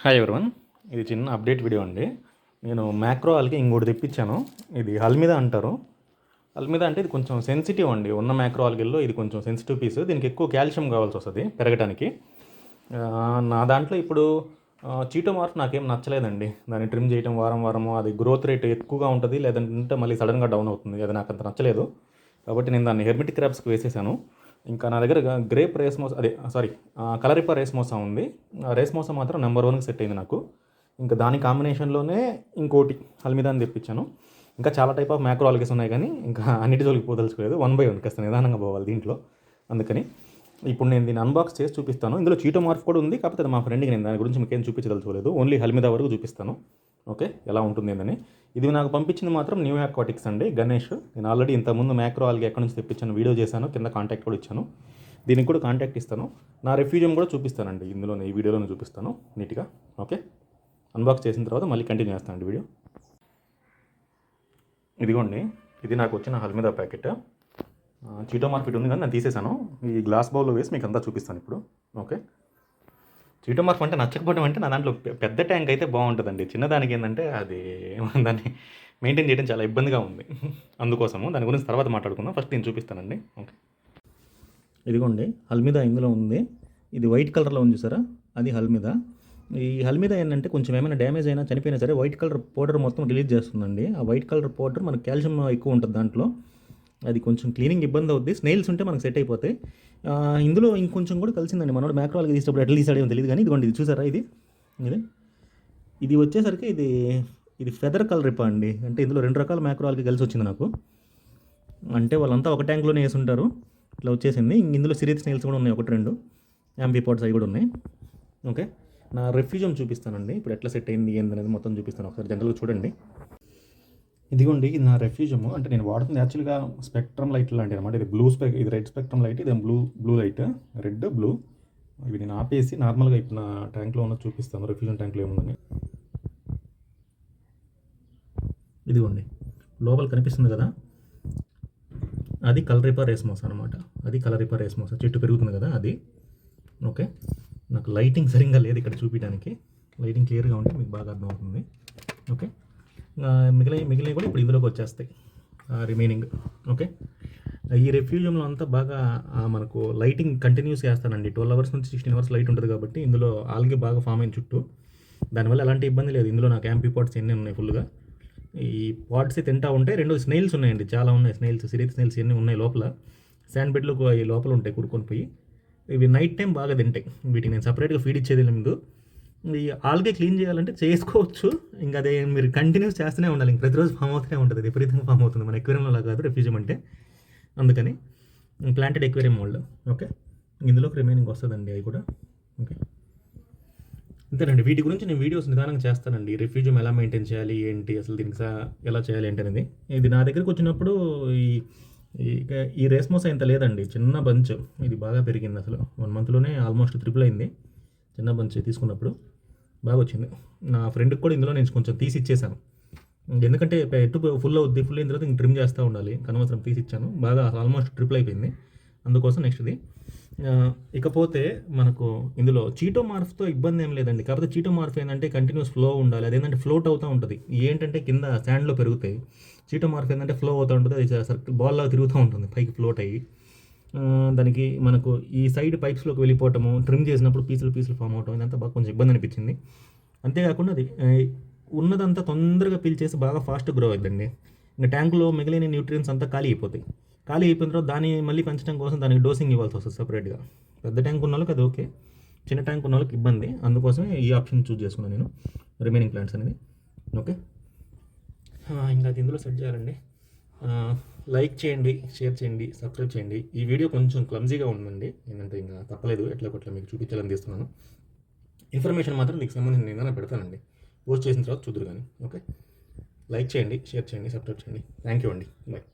Hi everyone, ఇది చిన్న update video అండి. నేను మ్యాక్రో ఆల్కి ఇంకోటి తెప్పించాను. ఇది హల్మిదా అంటారు. హల్మిదా అంటే ఇది కొంచెం సెన్సిటివ్ అండి. ఉన్న మ్యాక్రో ఆల్గిల్లో ఇది కొంచెం సెన్సిటివ్ పీస్. దీనికి ఎక్కువ కాల్షియం కావాల్సి వస్తుంది పెరగడానికి. నా దాంట్లో ఇప్పుడు చీటోమార్ఫ్ నాకేం నచ్చలేదండి. దాన్ని ట్రిమ్ చేయడం వారం వారము అది గ్రోత్ రేట్ ఎక్కువగా ఉంటుంది, లేదంటే మళ్ళీ సడన్గా డౌన్ అవుతుంది. అది నాకు అంత నచ్చలేదు. కాబట్టి నేను దాన్ని హెర్మిటిక్ క్రాబ్స్కి వేసేసాను. ఇంకా నా దగ్గర గ్రేప్ రేస్మోస్ అదే సారీ కలరిపా రేస్మోసా ఉంది. ఆ రేస్మోసా మాత్రం నెంబర్ వన్కి సెట్ అయింది నాకు. ఇంకా దాని కాంబినేషన్లోనే ఇంకోటి హల్మిదాని తెప్పించాను. ఇంకా చాలా టైప్ ఆఫ్ మ్యాక్రో ఆల్గేస్ ఉన్నాయి, కానీ ఇంకా అన్నిటి జోలికి పోదలుచుకోలేదు. 1 by 1 కాస్త నిదానంగా పోవాలి దీంట్లో. అందుకని ఇప్పుడు నేను దీన్ని అన్బాక్స్ చేసి చూపిస్తాను. ఇందులో చీటోమార్ఫ్ కూడా ఉంది, కాకపోతే అది మా ఫ్రెండ్కి నేను దాని గురించి మీకేం చూపించదలుచుకోలేదు. ఓన్లీ హల్మిదా వరకు చూపిస్తాను. ఓకే, ఎలా ఉంటుంది అని. ఇది నాకు పంపించింది మాత్రం న్యూ అక్వాటిక్స్ అండి, గణేష్. నేను ఆల్రెడీ ఇంతకుముందు మ్యాక్రో ఆల్గే ఎక్కడి నుంచి తెప్పించాను వీడియో చేశాను, కింద కాంటాక్ట్ కూడా ఇచ్చాను. దీనికి కూడా కాంటాక్ట్ ఇస్తాను. నా రెఫ్యూజం కూడా చూపిస్తానండి ఇందులోనే, ఈ వీడియోలోనే చూపిస్తాను నీట్గా. ఓకే, అన్బాక్స్ చేసిన తర్వాత మళ్ళీ కంటిన్యూ చేస్తానండి వీడియో. ఇదిగోండి, ఇది నాకు వచ్చిన హల్మిదా ప్యాకెట్. చీటోమార్ఫ్ ఉంది కానీ నేను తీసేసాను. ఈ గ్లాస్ బౌల్లో వేసి మీకు అంతా చూపిస్తాను ఇప్పుడు. ఓకే, చీటోమార్ఫ్ అంటే నచ్చకపోవడం అంటే నా దాంట్లో పెద్ద ట్యాంక్ అయితే బాగుంటుందండి. చిన్నదానికి ఏంటంటే అది దాన్ని మెయింటైన్ చేయడం చాలా ఇబ్బందిగా ఉంది. అందుకోసము దాని గురించి తర్వాత మాట్లాడుకుందాం. ఫస్ట్ నేను చూపిస్తానండి. ఓకే, ఇదిగోండి హల్మిదా ఇందులో ఉంది. ఇది వైట్ కలర్లో ఉంది చూసారా, అది హల్మిదా. ఈ హల్మిదా ఏంటంటే కొంచెం ఏమైనా డ్యామేజ్ అయినా చనిపోయినా సరే వైట్ కలర్ పౌడర్ మొత్తం రిలీజ్ చేస్తుందండి. ఆ వైట్ కలర్ పౌడర్ మనకు కాల్షియం ఎక్కువ ఉంటుంది దాంట్లో. అది కొంచెం క్లీనింగ్ ఇబ్బంది అవుద్ది. స్నేల్స్ ఉంటే మనకు సెట్ అయిపోతాయి. ఇందులో ఇంకొంచెం కూడా కలిసిందండి. మనోడు మ్యాక్రోల్కి తీసేటప్పుడు ఎట్లా తీసాడేమో తెలియదు, కానీ ఇదిగోండి ఇది చూసారా, ఇది ఇది వచ్చేసరికి ఇది ఫెదర్ కలర్ రిపా అండి. అంటే ఇందులో 2 రకాల మ్యాక్రోల్కి కలిసి వచ్చింది నాకు. అంటే వాళ్ళంతా ఒక ట్యాంక్లోనే వేసి ఉంటారు, ఇట్లా వచ్చేసింది. ఇందులో సిరీస్ స్నేల్స్ కూడా ఉన్నాయి, 1-2 యాంబీపాడ్స్ అవి కూడా ఉన్నాయి. ఓకే, నా రెఫ్యూజం చూపిస్తానండి ఇప్పుడు ఎట్లా సెట్ అయింది ఏందనేది మొత్తం చూపిస్తాను. ఒకసారి జనరల్గా చూడండి. ఇదిగోండి, ఇది నా రెఫ్యూజము. అంటే నేను వాడుతుంది యాక్చువల్గా స్పెక్ట్రమ్ లైట్ లాంటిది అనమాట. ఇది ఇది రెడ్ స్పెక్ట్రమ్ లైట్, ఇది బ్లూ లైట్, రెడ్ బ్లూ. ఇవి నేను ఆపేసి నార్మల్గా ఇప్పుడు నా ట్యాంక్లో ఉన్న చూపిస్తాను, రెఫ్యూజన్ ట్యాంక్లో ఏముందని. ఇదిగోండి, లోపల కనిపిస్తుంది కదా, అది కలరిపా రేస్మోసా అనమాట. అది కలరిపా రేస్మోసా, చెట్టు పెరుగుతుంది కదా అది. ఓకే, నాకు లైటింగ్ సరిగ్గా లేదు ఇక్కడ చూపించడానికి. లైటింగ్ క్లియర్గా ఉంటే మీకు బాగా అర్థమవుతుంది. ఓకే, మిగిలినవి కూడా ఇప్పుడు ఇందులోకి వచ్చేస్తాయి రిమైనింగ్. ఓకే, ఈ రెఫ్యూజంలో అంతా బాగా మనకు లైటింగ్ కంటిన్యూస్ చేస్తానండి. 12 hours నుంచి 16 hours లైట్ ఉంటుంది కాబట్టి ఇందులో ఆల్గే బాగా ఫామ్ అయిన చుట్టూ. దానివల్ల ఎలాంటి ఇబ్బంది లేదు. ఇందులో నాకు యాంపీ పాట్స్ ఎన్ని ఉన్నాయి ఫుల్గా. ఈ పాట్స్ తింటా ఉంటే 2 స్నేల్స్ ఉన్నాయండి, చాలా ఉన్నాయి స్నేల్స్, సిరీస్ స్నేల్స్ ఎన్ని ఉన్నాయి లోపల. శాండ్ బెడ్లు ఈ లోపల ఉంటాయి కూరుకొని పోయి. ఇవి నైట్ టైం బాగా తింటాయి. వీటికి నేను సపరేట్గా ఫీడ్ ఇచ్చేది ముందు. ఈ ఆల్గే క్లీన్ చేయాలంటే చేసుకోవచ్చు, ఇంకా అదే మీరు కంటిన్యూస్ చేస్తూనే ఉండాలి. ఇంక ప్రతిరోజు ఫామ్ అవుతూనే ఉంటుంది, విపరీతంగా ఫామ్ అవుతుంది. మన ఎక్వేరియంలో కాదు రెఫ్యూజం అంటే. అందుకని ప్లాంటెడ్ ఎక్వేరియం మోల్డ్. ఓకే, ఇందులోకి రిమైనింగ్ వస్తుందండి అవి కూడా. ఓకే, అంతేనండి. వీటి గురించి నేను వీడియోస్ నిదానంగా చేస్తానండి. రెఫ్యూజం ఎలా మెయింటైన్ చేయాలి ఏంటి, అసలు దీనికి ఎలా చేయాలి ఏంటి అనేది. ఇది నా దగ్గరికి వచ్చినప్పుడు ఈ రేస్మోసా ఇంత లేదండి, చిన్న బంచ్. ఇది బాగా పెరిగింది, అసలు 1 monthలోనే ఆల్మోస్ట్ ట్రిపుల్ అయింది. చిన్న బంచ్ తీసుకున్నప్పుడు బాగా వచ్చింది. నా ఫ్రెండ్కి కూడా ఇందులో నేను కొంచెం తీసి ఇచ్చేసాను, ఎందుకంటే ఎటు ఫుల్ అవుద్ది. ఫుల్ అయిన తర్వాత ఇంక ట్రిమ్ చేస్తూ ఉండాలి, కనవసరం తీసి ఇచ్చాను. బాగా ఆల్మోస్ట్ ట్రిపుల్ అయిపోయింది, అందుకోసం నెక్స్ట్ది. ఇకపోతే మనకు ఇందులో చీటోమార్ఫ్తో ఇబ్బంది ఏం లేదండి. కాకపోతే చీటోమార్ఫ్ ఏంటంటే కంటిన్యూస్ ఫ్లో ఉండాలి. అదేంటంటే ఫ్లోట్ అవుతూ ఉంటుంది. ఏంటంటే కింద శాండ్లో పెరుగుతాయి. చీటోమార్ఫ్ ఏంటంటే ఫ్లో అవుతూ ఉంటుంది, అది సర్కిల్ బాల్లా తిరుగుతూ ఉంటుంది పైకి ఫ్లోట్ అయ్యి. దానికి మనకు ఈ సైడ్ పైప్స్లోకి వెళ్ళిపోవటము, ట్రిమ్ చేసినప్పుడు పీసులు ఫామ్ అవటం, ఇదంతా బాగా కొంచెం ఇబ్బంది అనిపించింది. అంతేకాకుండా అది ఉన్నదంతా తొందరగా పీల్చేసి బాగా ఫాస్ట్ గ్రో అవుతుందండి. ఇంకా ట్యాంకులో మిగిలిన న్యూట్రియన్స్ అంతా ఖాళీ అయిపోతాయి. ఖాళీ అయిపోయిన తర్వాత దాన్ని మళ్ళీ పెంచడం కోసం దానికి డోసింగ్ ఇవ్వాల్సి వస్తుంది సపరేట్గా. పెద్ద ట్యాంక్ ఉన్న వాళ్ళకి అది ఓకే, చిన్న ట్యాంక్ ఉన్న వాళ్ళకి ఇబ్బంది. అందుకోసమే ఈ ఆప్షన్ చూస్ చేసుకున్నాను నేను, రిమైనింగ్ ప్లాంట్స్ అనేది. ఓకే, ఇంకా అది ఇందులో సెట్ చేయాలండి. లైక్ చేయండి, షేర్ చేయండి, సబ్స్క్రైబ్ చేయండి. ఈ వీడియో కొంచెం క్లమ్జీగా ఉందండి, ఏంటంటే ఇంకా తప్పలేదు, ఎట్లా మీకు చూపించాలని తీస్తున్నాను. ఇన్ఫర్మేషన్ మాత్రం మీకు సంబంధించిన ఏదైనా పెడతానండి, పోస్ట్ చేసిన తర్వాత చూద్దరు కానీ. ఓకే, లైక్ చేయండి, షేర్ చేయండి, సబ్స్క్రైబ్ చేయండి. థ్యాంక్ యూ అండి, బాయ్.